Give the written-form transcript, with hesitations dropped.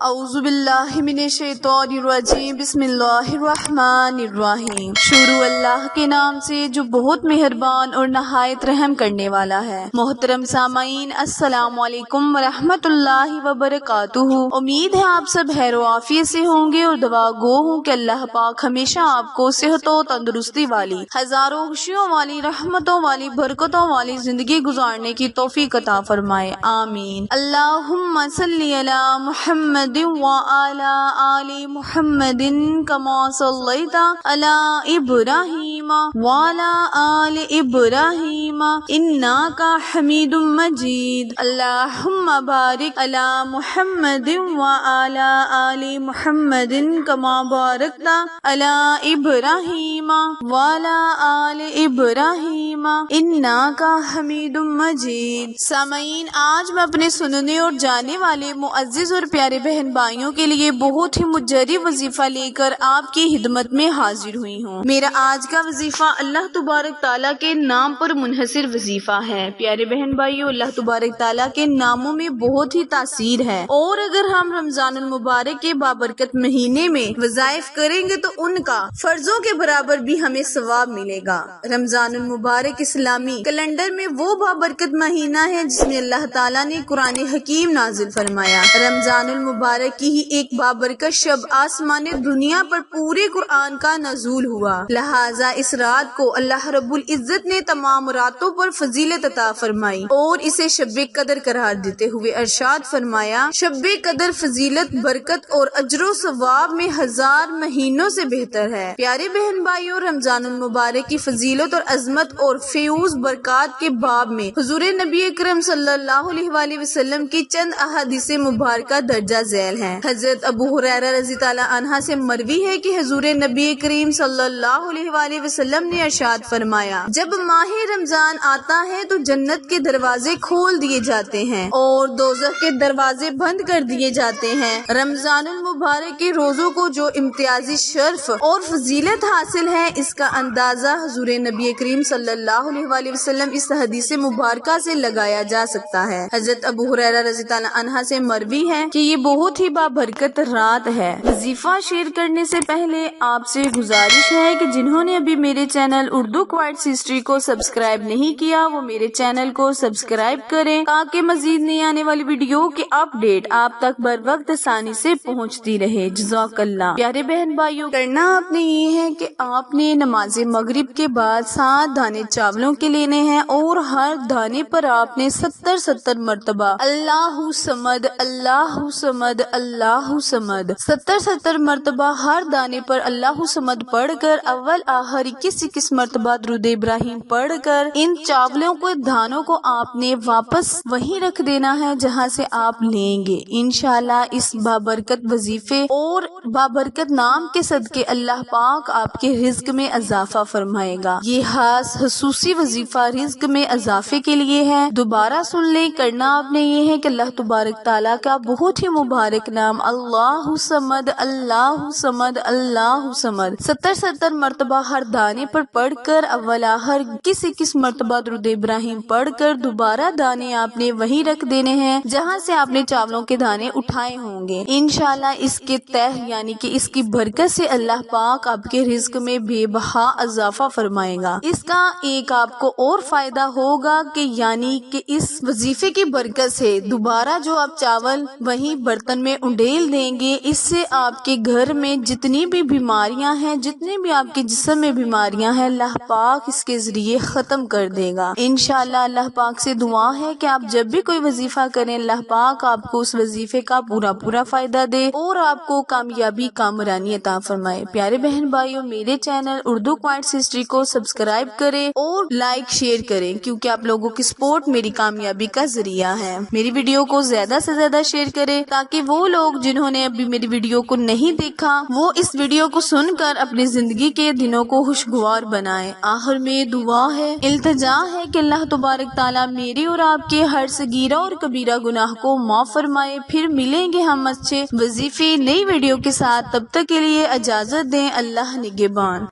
اعوذ باللہ من الشیطان الرجیم، بسم اللہ الرحمن الرحیم۔ شروع اللہ کے نام سے جو بہت مہربان اور نہایت رحم کرنے والا ہے۔ محترم سامعین، السلام علیکم ورحمۃ اللہ وبرکاتہ۔ امید ہے آپ سب خیر و عافیت سے ہوں گے اور دعا گو ہوں کہ اللہ پاک ہمیشہ آپ کو صحت و تندرستی والی، ہزاروں خوشیوں والی، رحمتوں والی، برکتوں والی زندگی گزارنے کی توفیق عطا فرمائے، آمین۔ اللہم صلی علی محمد وعلی آل محمد کما صلیت علی ابراہیم وعلی آل ابراہیم انک حمید مجید۔ اللہم بارک علی محمد وعلی آل محمد کما بارکت علی ابراہیم وعلی آل ابراہیم انک حمید مجید۔ سامعین، آج میں اپنے سننے اور جاننے والے معزز اور پیارے بہن بھائیوں کے لیے بہت ہی مجرب وظیفہ لے کر آپ کی خدمت میں حاضر ہوئی ہوں۔ میرا آج کا وظیفہ اللہ تبارک تعالیٰ کے نام پر منحصر وظیفہ ہے۔ پیارے بہن بھائیوں، اللہ تبارک تعالیٰ کے ناموں میں بہت ہی تاثیر ہے، اور اگر ہم رمضان المبارک کے بابرکت مہینے میں وظائف کریں گے تو ان کا فرضوں کے برابر بھی ہمیں ثواب ملے گا۔ رمضان المبارک اسلامی کیلنڈر میں وہ بابرکت مہینہ ہے جس میں اللہ تعالیٰ نے قرآن حکیم نازل فرمایا۔ رمضان المبارک کی ہی ایک بابرکت شب آسمان دنیا پر پورے قرآن کا نزول ہوا، لہٰذا اس رات کو اللہ رب العزت نے تمام راتوں پر فضیلت عطا فرمائی اور اسے شب قدر قرار دیتے ہوئے ارشاد فرمایا، شب قدر فضیلت، برکت اور اجر و ثواب میں 1000 مہینوں سے بہتر ہے۔ پیارے بہن بھائیوں، رمضان المبارک کی فضیلت اور عظمت اور فیوز برکات کے باب میں حضور نبی اکرم صلی اللہ علیہ وآلہ وسلم کی چند احادیث مبارکہ درجہ ذیل ہیں۔ حضرت ابو ہریرہ رضی اللہ عنہ سے مروی ہے کہ حضور نبی کریم صلی اللہ علیہ وآلہ وسلم نے ارشاد فرمایا، جب ماہ رمضان آتا ہے تو جنت کے دروازے کھول دیے جاتے ہیں اور دوزخ کے دروازے بند کر دیے جاتے ہیں۔ رمضان المبارک کے روزوں کو جو امتیازی شرف اور فضیلت حاصل ہے، اس کا اندازہ حضور نبی کریم صلی اللہ علیہ وآلہ وسلم اس حدیث مبارکہ سے لگایا جا سکتا ہے۔ حضرت ابو ہریرہ رضی اللہ عنہ سے مروی ہے کہ یہ بہت ہی بابرکت رات ہے۔ وظیفہ شیئر کرنے سے پہلے آپ سے گزارش ہے کہ جنہوں نے ابھی میرے چینل اردو کوائٹس ہسٹری کو سبسکرائب نہیں کیا، وہ میرے چینل کو سبسکرائب کریں تاکہ مزید نئی آنے والی ویڈیو کی اپڈیٹ آپ تک بر وقت آسانی سے پہنچتی رہے۔ جزاک اللہ۔ پیارے بہن بھائیوں، کرنا آپ نے یہ ہے کہ آپ نے نماز مغرب کے بعد 7 دانے چاولوں کے لینے ہیں اور ہر دانے پر آپ نے 70 مرتبہ اللہ صمد اللہ صمد اللہ صمد 70 مرتبہ ہر دانے پر اللہ صمد پڑھ کر اول آخر 21 مرتبہ درود ابراہیم پڑھ کر ان چاولوں کو، دانوں کو آپ نے واپس وہیں رکھ دینا ہے جہاں سے آپ لیں گے۔ انشاءاللہ اس بابرکت وظیفے اور بابرکت نام کے صدقے اللہ پاک آپ کے رزق میں اضافہ فرمائے گا۔ یہ خاص خصوصی وظیفہ رزق میں اضافے کے لیے ہے، دوبارہ سن لیں۔ کرنا آپ نے یہ ہے کہ اللہ تبارک تعالیٰ کا بہت ہی مبارک نام اللہ صمد اللہ صمد اللہ صمد 70 مرتبہ ہر دانے پر پڑھ کر اول آخر 21 مرتبہ درود ابراہیم پڑھ کر دوبارہ دانے آپ نے وہیں رکھ دینے ہیں جہاں سے آپ نے چاولوں کے دانے اٹھائے ہوں گے۔ انشاءاللہ اس کے تہ یعنی کہ اس کی برکت سے اللہ پاک آپ کے رزق میں بے بہا اضافہ فرمائے گا۔ اس کا ایک آپ کو اور فائدہ ہوگا کہ یعنی کہ اس وظیفے کی برکت سے دوبارہ جو آپ چاول وہیں برتن میں انڈیل دیں گے، اس سے آپ کے گھر میں جتنی بھی بیماریاں ہیں، جتنے بھی آپ کے جسم میں بیماریاں ہیں، اللہ پاک اس کے ذریعے ختم کر دے گا۔ انشاءاللہ اللہ پاک سے دعا ہے کہ آپ جب بھی کوئی وظیفہ کریں، اللہ پاک آپ کو اس وظیفے کا پورا فائدہ دے اور آپ کو کامیابی کامرانی عطا فرمائے۔ پیارے بہن بھائیوں، میرے چینل اردو کوائٹس ہسٹری کو سبسکرائب کریں اور لائک شیئر کریں، کیونکہ آپ لوگوں کی سپورٹ میری کامیابی کا ذریعہ ہے۔ میری ویڈیو کو زیادہ سے زیادہ شیئر کریں تاکہ وہ لوگ جنہوں نے ابھی میری ویڈیو کو نہیں دیکھا، وہ اس ویڈیو کو سن کر اپنی زندگی کے دنوں کو خوشگوار بنائیں۔ آخر میں دعا ہے، التجا ہے کہ اللہ تبارک تعالیٰ میری اور آپ کے ہر صغیرہ اور کبیرہ گناہ کو معاف فرمائے۔ پھر ملیں گے ہم اچھے وظیفے نئی ویڈیو کے ساتھ، تب تک کے لیے اجازت دیں۔ اللہ نگہبان۔